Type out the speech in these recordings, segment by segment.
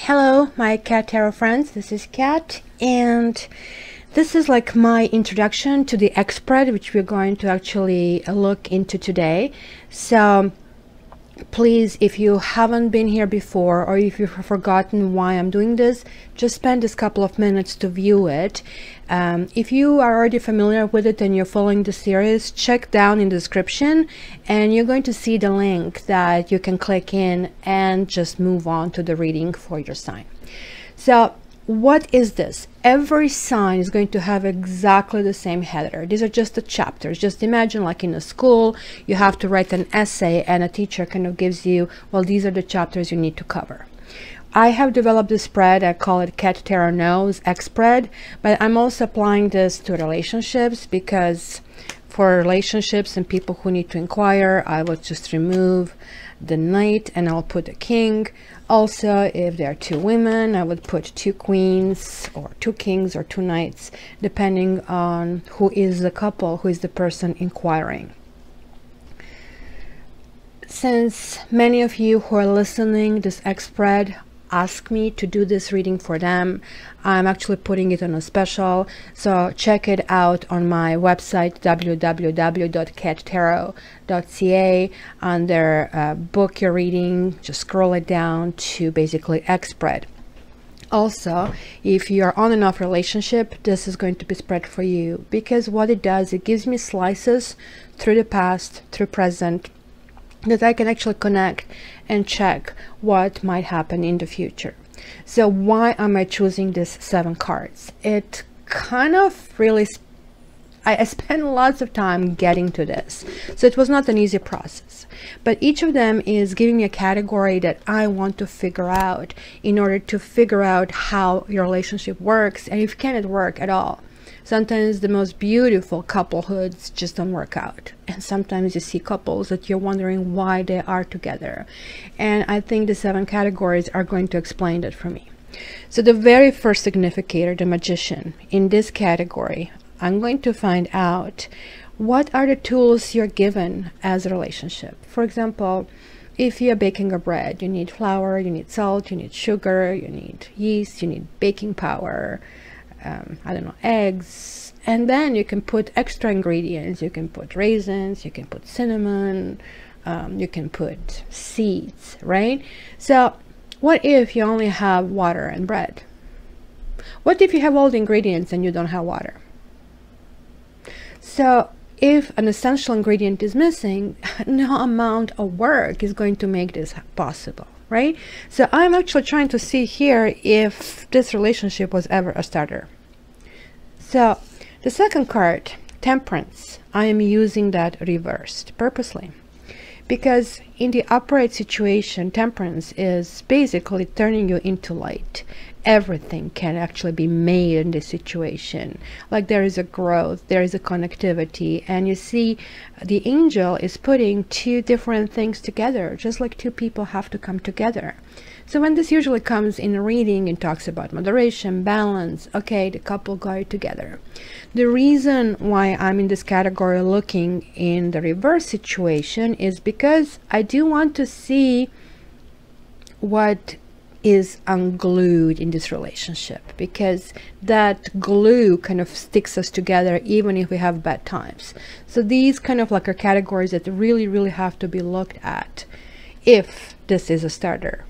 Hello, my Cat Tarot friends. This is Cat, and this is like my introduction to the X spread, which we're going to actually look into today. So please, if you haven't been here before, or if you've forgotten why I'm doing this, just spend this couple of minutes to view it. If you are already familiar with it and you're following the series, check down in the description and you're going to see the link that you can click in and just move on to the reading for your sign. So what is this? Every sign is going to have exactly the same header. These are just the chapters. Just imagine like in a school, you have to write an essay and a teacher kind of gives you, well, these are the chapters you need to cover. I have developed this spread. I call it Cat Tarot Knows X spread, but I'm also applying this to relationships because for relationships and people who need to inquire, I will just remove the knight and I'll put a king. Also, if there are two women, I would put two queens or two kings or two knights, depending on who is the couple, who is the person inquiring. Since many of you who are listening this X spread ask me to do this reading for them, I'm actually putting it on a special, so check it out on my website www.cattarot.ca. under book your reading, just scroll it down to basically X spread. Also, if you are on and off relationship, this is going to be spread for you, because what it does, it gives me slices through the past, through present, that I can actually connect and check what might happen in the future. So why am I choosing these 7 cards? It kind of really, I spent lots of time getting to this, so it was not an easy process, but each of them is giving me a category that I want to figure out in order to figure out how your relationship works, and if can it work at all. Sometimes the most beautiful couplehoods just don't work out, and sometimes you see couples that you're wondering why they are together, and I think the 7 categories are going to explain that for me. So the very first significator, the Magician, in this category, I'm going to find out what are the tools you're given as a relationship. For example, if you're baking a bread, you need flour, you need salt, you need sugar, you need yeast, you need baking powder, I don't know, eggs, and then you can put extra ingredients. You can put raisins, you can put cinnamon, you can put seeds, right? So what if you only have water and bread? What if you have all the ingredients and you don't have water? So if an essential ingredient is missing, no amount of work is going to make this possible, right? So I'm actually trying to see here if this relationship was ever a starter. So the second card, Temperance, I am using that reversed purposely, because in the upright situation, Temperance is basically turning you into light. Everything can actually be made in this situation. Like there is a growth, there is a connectivity, and you see the angel is putting 2 different things together, just like 2 people have to come together. So when this usually comes in a reading and talks about moderation, balance, okay, the couple got together. The reason why I'm in this category looking in the reverse situation is because I do want to see what is unglued in this relationship, because that glue kind of sticks us together even if we have bad times. So these kind of like are categories that really have to be looked at if this is a starter.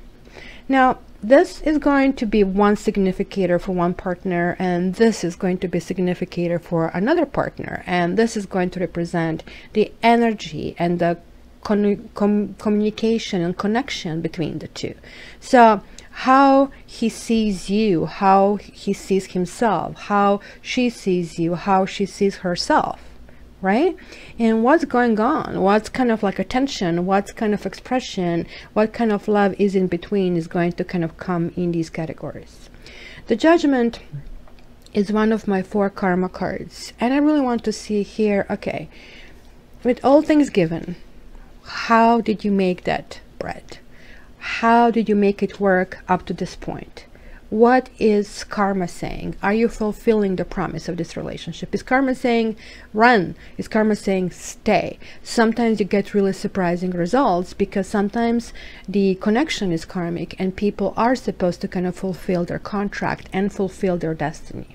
Now this is going to be one significator for one partner, and this is going to be a significator for another partner, and this is going to represent the energy and the communication and connection between the two. So how he sees you, how he sees himself, how she sees you, how she sees herself, right? And what's going on, what's kind of like attention, what's kind of expression, what kind of love is in between is going to kind of come in these categories. The Judgment is one of my 4 karma cards, and I really want to see here, okay, with all things given, how did you make that bread? How did you make it work up to this point? What is karma saying? Are you fulfilling the promise of this relationship? Is karma saying run? Is karma saying stay? Sometimes you get really surprising results, because sometimes the connection is karmic and people are supposed to kind of fulfill their contract and fulfill their destiny.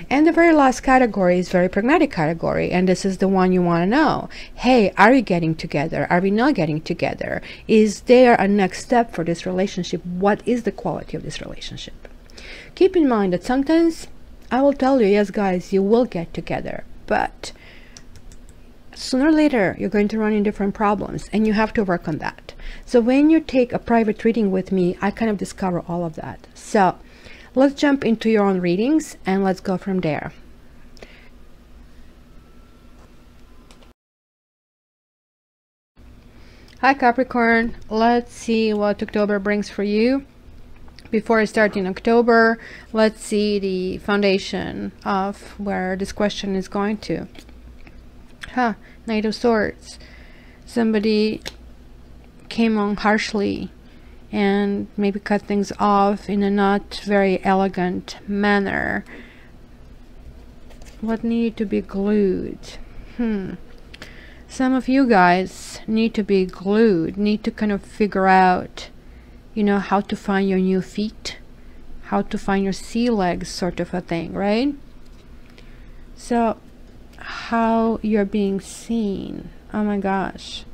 And the very last category is very pragmatic category, and this is the one you want to know. Hey, are we getting together? Are we not getting together? Is there a next step for this relationship? What is the quality of this relationship? Keep in mind that sometimes I will tell you, yes guys, you will get together, but sooner or later you're going to run into different problems and you have to work on that. So when you take a private reading with me, I kind of discover all of that. So let's jump into your own readings and let's go from there. Hi Capricorn, let's see what October brings for you. Before I start in October, let's see the foundation of where this question is going to. Knight of Swords. Somebody came on harshly and maybe cut things off in a not very elegant manner. What needed to be glued? Some of you guys need to be glued, need to kind of figure out, you know, how to find your new feet, how to find your sea legs, sort of a thing, right? So how you're being seen. Oh my gosh.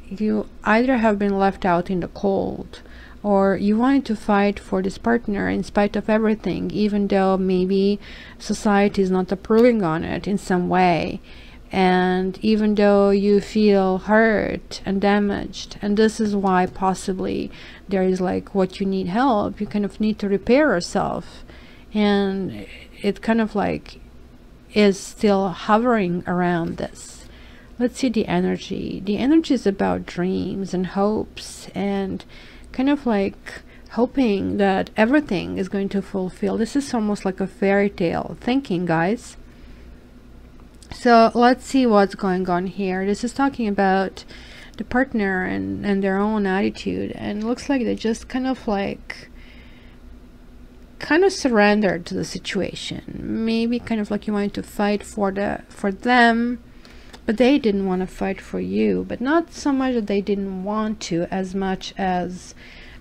You either have been left out in the cold, or you wanted to fight for this partner in spite of everything, even though maybe society is not approving on it in some way, and even though you feel hurt and damaged. And this is why possibly there is like what you need help. You kind of need to repair yourself, and it kind of like is still hovering around this. Let's see the energy. The energy is about dreams and hopes and kind of like hoping that everything is going to fulfill. This is almost like a fairy tale thinking, guys. So let's see what's going on here. This is talking about the partner and their own attitude, and it looks like they just kind of surrendered to the situation. Maybe kind of like you wanted to fight for them, but they didn't want to fight for you. But not so much that they didn't want to, as much as,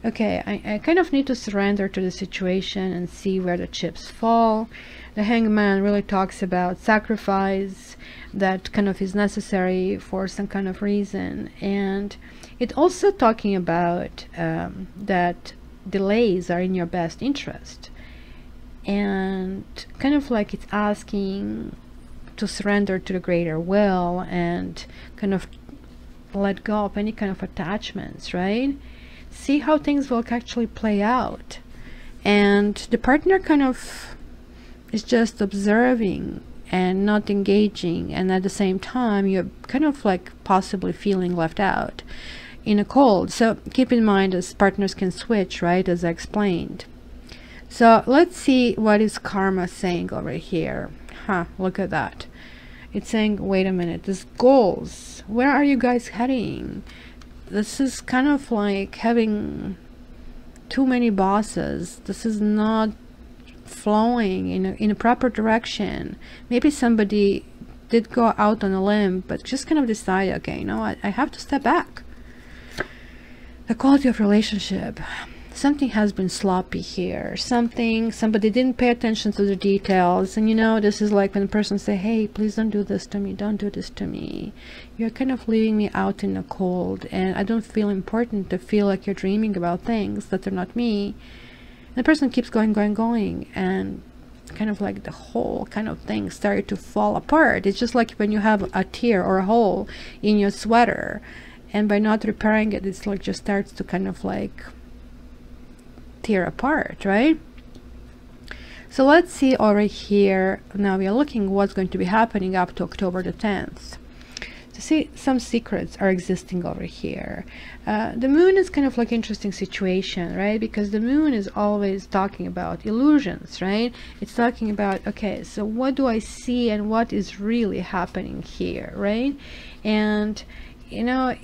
okay, I kind of need to surrender to the situation and see where the chips fall. The Hangman really talks about sacrifice that kind of is necessary for some kind of reason. And it also talking about that delays are in your best interest. And kind of like it's asking to surrender to the greater will and kind of let go of any kind of attachments, right? See how things will actually play out. And the partner kind of is just observing and not engaging, and at the same time you're kind of like possibly feeling left out in a cold. So keep in mind, as partners can switch, right, as I explained. So let's see what is karma saying over here. Look at that. It's saying, wait a minute, this goals, where are you guys heading? This is kind of like having too many bosses. This is not flowing in a proper direction. Maybe somebody did go out on a limb, but just kind of decide, okay, you know what, I have to step back. The quality of relationship. Something has been sloppy here. Somebody didn't pay attention to the details. And you know, this is like when a person say, hey, please don't do this to me, don't do this to me. You're kind of leaving me out in the cold, and I don't feel important to feel like you're dreaming about things that are not me. And the person keeps going, and kind of like the whole kind of thing started to fall apart. It's just like when you have a tear or a hole in your sweater, and by not repairing it, it's like just starts to kind of like tear apart, right? So let's see over here. Now we are looking what's going to be happening up to October the 10th. So see, some secrets are existing over here. The moon is kind of like interesting situation, right? Because the moon is always talking about illusions, right? It's talking about, okay, so what do I see and what is really happening here, right? And you know,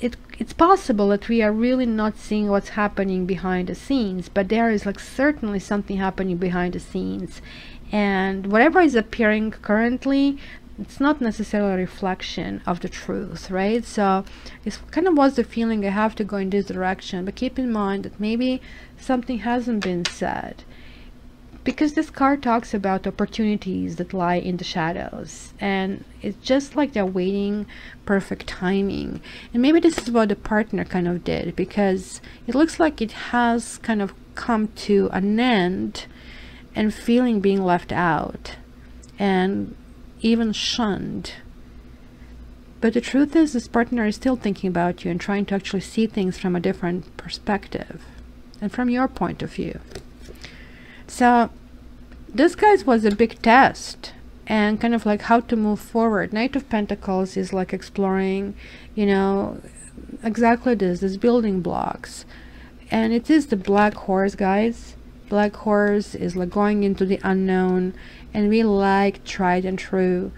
it's possible that we are really not seeing what's happening behind the scenes, but there is like certainly something happening behind the scenes, and whatever is appearing currently, it's not necessarily a reflection of the truth, right? So it's kind of was the feeling, I have to go in this direction, but keep in mind that maybe something hasn't been said, because this card talks about opportunities that lie in the shadows, and it's just like they're waiting perfect timing. And maybe this is what the partner kind of did, because it looks like it has kind of come to an end, and feeling being left out and even shunned. But the truth is, this partner is still thinking about you and trying to actually see things from a different perspective and from your point of view. So this, guys, was a big test, and kind of like how to move forward. Knight of Pentacles is like exploring, you know, exactly this building blocks. And it is the Black Horse, guys. Black Horse is like going into the unknown, and we like tried and true.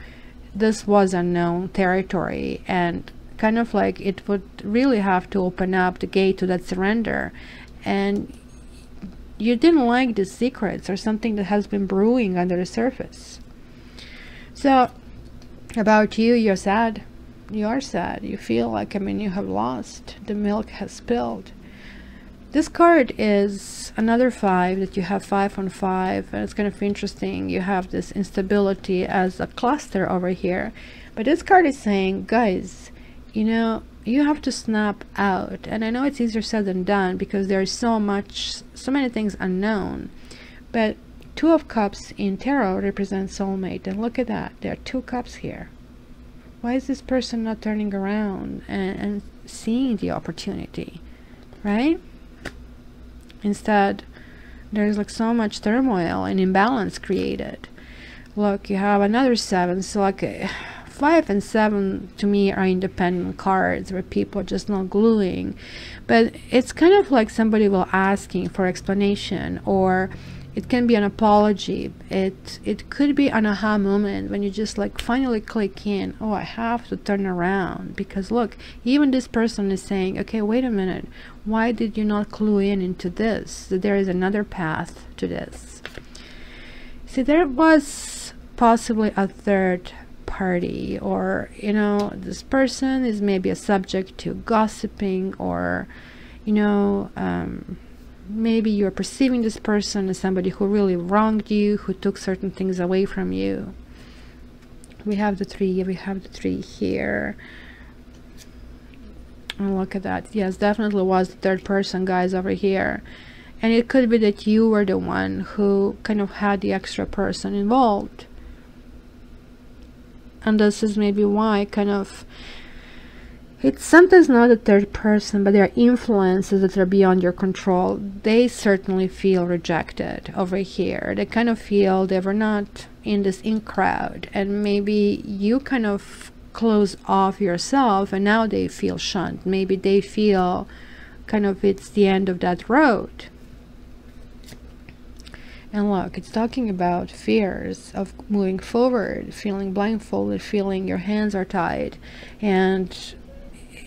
This was unknown territory, and kind of like it would really have to open up the gate to that surrender. And you didn't like the secrets or something that has been brewing under the surface. So about you, you're sad. You are sad. You feel like, I mean, you have lost. The milk has spilled. This card is another 5, that you have 5 on 5, and it's kind of interesting. You have this instability as a cluster over here, but this card is saying, guys, you know, you have to snap out. And I know it's easier said than done, because there's so many things unknown. But 2 of Cups in tarot represents soulmate, and look at that, there are 2 cups here. Why is this person not turning around and seeing the opportunity, right? Instead, there's like so much turmoil and imbalance created. Look, you have another 7, so like 5 and 7 to me are independent cards where people are just not gluing. But it's kind of like somebody will asking for explanation, or it can be an apology. It could be an aha moment when you just like finally click in, oh, I have to turn around, because look, even this person is saying, okay, wait a minute, why did you not clue in into this, that there is another path to this? See, there was possibly a third party, or, you know, this person is maybe a subject to gossiping, or, you know, maybe you're perceiving this person as somebody who really wronged you, who took certain things away from you. We have the 3, we have the 3 here. And look at that. Yes, definitely was the third person, guys, over here. And it could be that you were the one who kind of had the extra person involved. And this is maybe why kind of it's sometimes not a third person, but there are influences that are beyond your control. They certainly feel rejected over here. They kind of feel they were not in this in crowd, and maybe you kind of close off yourself, and now they feel shunned. Maybe they feel kind of it's the end of that road. And look, it's talking about fears of moving forward, feeling blindfolded, feeling your hands are tied. And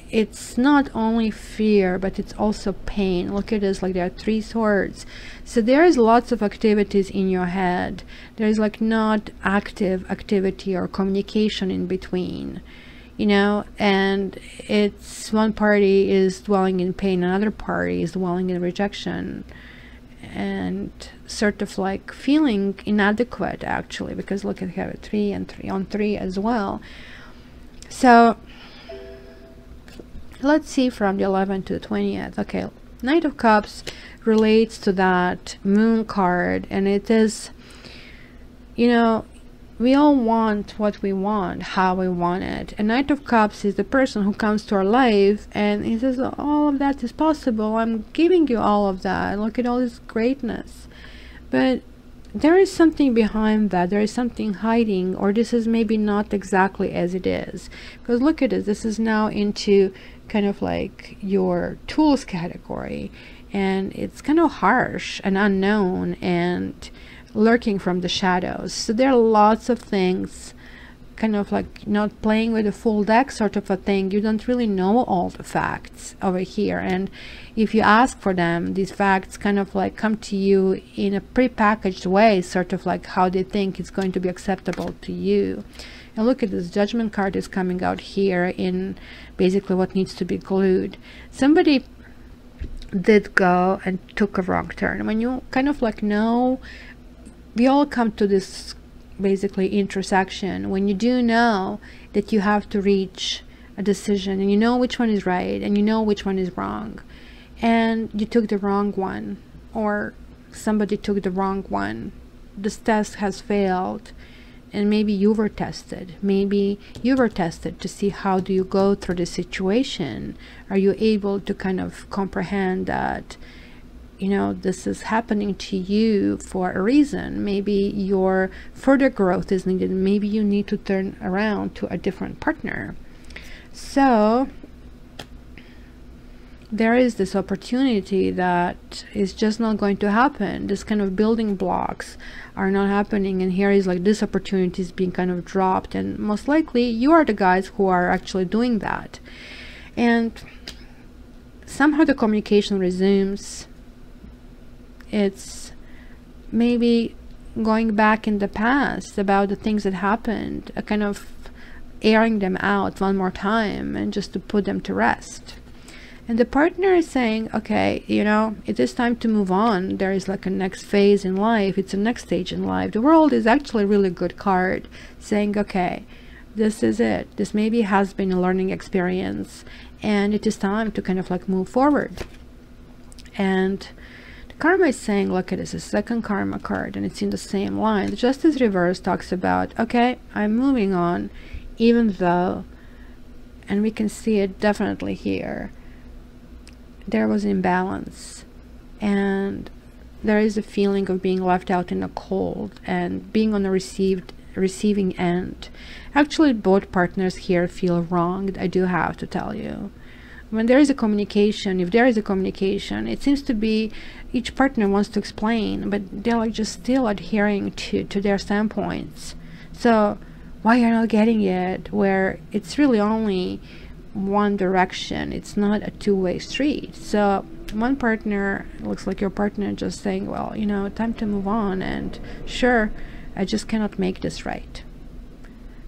it's not only fear, but it's also pain. Look at this, like there are 3 swords. So there is lots of activities in your head. There is like not active activity or communication in between, you know, and it's one party is dwelling in pain, another party is dwelling in rejection, and sort of like feeling inadequate, actually, because look at have a 3 and 3 on 3 as well. So let's see from the 11th to the 20th. Okay, Knight of Cups relates to that Moon card, and it is, you know, we all want what we want, how we want it. And Knight of Cups is the person who comes to our life and he says, all of that is possible, I'm giving you all of that, look at all this greatness. But there is something behind that, there is something hiding, or this is maybe not exactly as it is. Because look at it, this is now into kind of like your tools category, and it's kind of harsh and unknown and lurking from the shadows. So there are lots of things kind of like not playing with a full deck sort of a thing. You don't really know all the facts over here, and if you ask for them, these facts kind of like come to you in a pre-packaged way, sort of like how they think it's going to be acceptable to you. And look at this, Judgment card is coming out here in basically what needs to be glued. Somebody did go and took a wrong turn. When you kind of like know, we all come to this basically intersection when you do know that you have to reach a decision, and you know which one is right and you know which one is wrong, and you took the wrong one, or somebody took the wrong one. This test has failed, and maybe you were tested. Maybe you were tested to see how do you go through the situation. Are you able to kind of comprehend that, you know, this is happening to you for a reason? Maybe your further growth is needed. Maybe you need to turn around to a different partner. So there is this opportunity that is just not going to happen. This kind of building blocks are not happening, and here is like this opportunity is being kind of dropped, and most likely you are the guys who are actually doing that. And somehow the communication resumes. It's maybe going back in the past about the things that happened, a kind of airing them out one more time, and just to put them to rest. And the partner is saying, okay, you know, it is time to move on. There is like a next phase in life. It's a next stage in life. The World is actually a really good card, saying, okay, this is it. This maybe has been a learning experience, and it is time to kind of like move forward. And the karma is saying, look, it is a second karma card, and it's in the same line. The Justice reverse talks about, okay, I'm moving on, even though, and we can see it definitely here, there was imbalance, and there is a feeling of being left out in the cold and being on the receiving end. Actually, both partners here feel wronged, I do have to tell you. When there is a communication, if there is a communication, it seems to be each partner wants to explain, but they're like just still adhering to their standpoints. So why you're not getting it, where it's really only one direction, it's not a two-way street. So one partner, looks like your partner just saying, well, you know, time to move on, and sure, I just cannot make this right.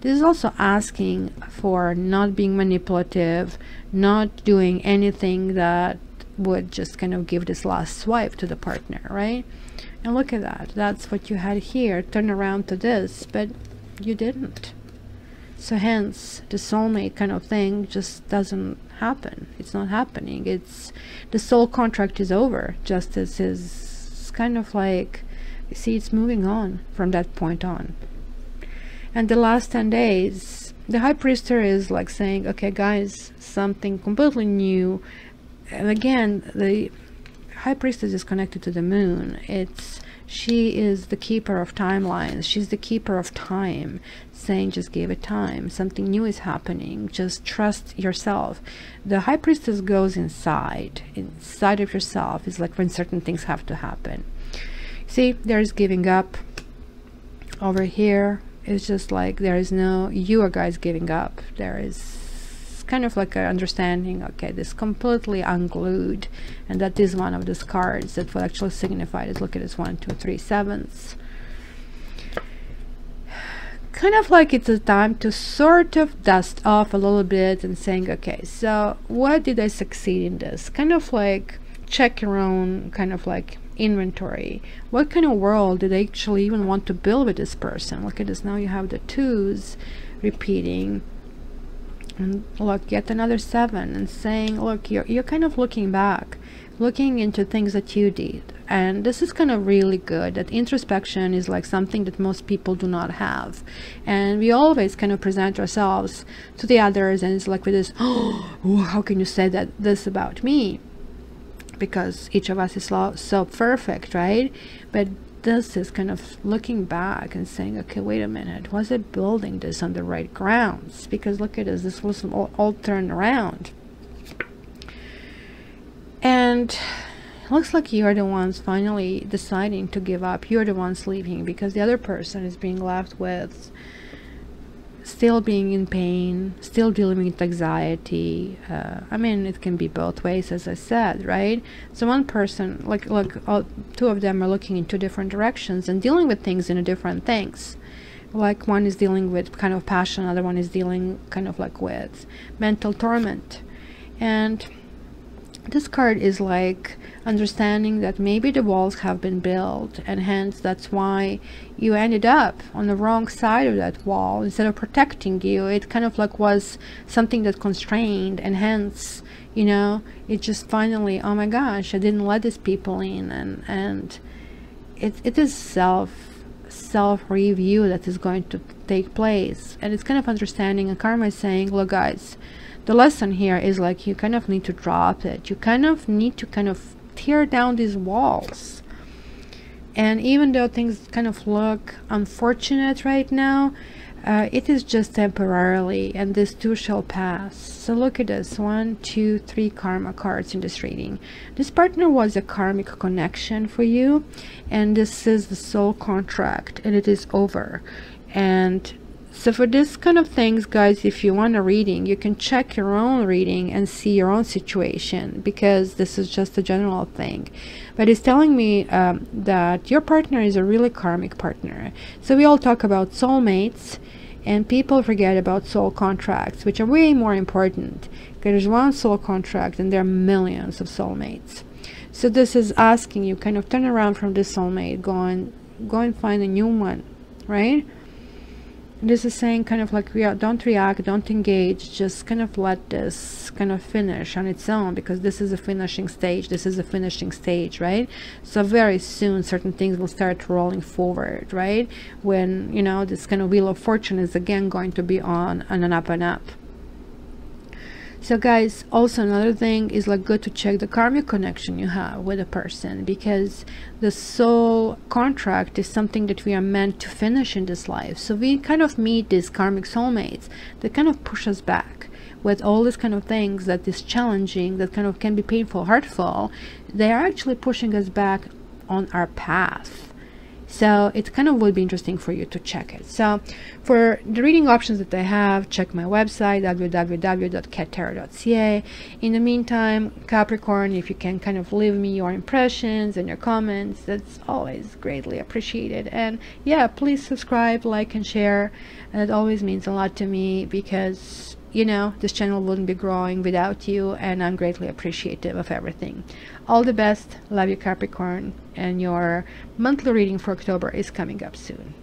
This is also asking for not being manipulative, not doing anything that would just kind of give this last swipe to the partner, right? And look at that, that's what you had here, turn around to this, but you didn't. So hence the soulmate kind of thing just doesn't happen. It's not happening. It's the soul contract is over. Justice is kind of like, you see, it's moving on from that point on. And the last 10 days, the High Priestess is like saying, okay guys, something completely new. And again, the High Priestess is connected to the moon. She is the keeper of timelines. She's the keeper of time, saying just give it time. Something new is happening. Just trust yourself. The High Priestess goes inside of yourself. It's like when certain things have to happen. See, there's giving up. Over here, it's just like there is no, you are guys giving up. There is kind of like an understanding, okay, this completely unglued, and that is one of those cards that will actually signify this. Look at this, 1 2 3 7s. Kind of like it's a time to sort of dust off a little bit and saying, okay, so what did I succeed in this? Kind of like check your own kind of like inventory. What kind of world did I actually even want to build with this person? Look at this, now you have the 2s repeating. And look, yet another 7, and saying, look, you're kind of looking back, looking into things that you did, and this is kind of really good. That introspection is like something that most people do not have, and we always kind of present ourselves to the others, and it's like with this, oh, how can you say that this about me? Because each of us is so perfect, right? But this is kind of looking back and saying, okay, wait a minute, was I building this on the right grounds? Because look at this was all turned around. And it looks like you're the ones finally deciding to give up. You're the ones leaving, because the other person is being left with still being in pain, still dealing with anxiety. I mean, it can be both ways, as I said, right? So one person, like two of them are looking in two different directions and dealing with things in a different things. Like one is dealing with kind of passion, other one is dealing kind of like with mental torment. And this card is like understanding that maybe the walls have been built, and hence that's why you ended up on the wrong side of that wall. Instead of protecting you, it kind of like was something that constrained, and hence, you know, it just finally, oh my gosh, I didn't let these people in. And it is self review that is going to take place. And it's kind of understanding, and karma is saying, look guys, the lesson here is like you kind of need to drop it. You kind of need to kind of tear down these walls. And even though things kind of look unfortunate right now, it is just temporarily, and this too shall pass. So look at this, 1, 2, 3 karma cards in this reading. This partner was a karmic connection for you, and this is the soul contract, and it is over. And so for this kind of things, guys, if you want a reading, you can check your own reading and see your own situation, because this is just a general thing. But it's telling me that your partner is a really karmic partner. So we all talk about soulmates, and people forget about soul contracts, which are way more important. There's one soul contract and there are millions of soulmates. So this is asking you kind of turn around from this soulmate, go and find a new one, right? This is saying kind of like, don't react, don't engage, just kind of let this kind of finish on its own, because this is a finishing stage. This is a finishing stage, right? So very soon certain things will start rolling forward, right? When, you know, this kind of wheel of fortune is again going to be on an up and up. So guys, also another thing is like good to check the karmic connection you have with a person, because the soul contract is something that we are meant to finish in this life. So we kind of meet these karmic soulmates that kind of push us back with all these kind of things that is challenging, that kind of can be painful, hurtful. They are actually pushing us back on our path. So it kind of would be interesting for you to check it. So for the reading options that I have, check my website, www.cattarot.ca. In the meantime, Capricorn, if you can kind of leave me your impressions and your comments, that's always greatly appreciated. And yeah, please subscribe, like, and share. And it always means a lot to me, because, you know, this channel wouldn't be growing without you, and I'm greatly appreciative of everything. All the best. Love you, Capricorn, and your monthly reading for October is coming up soon.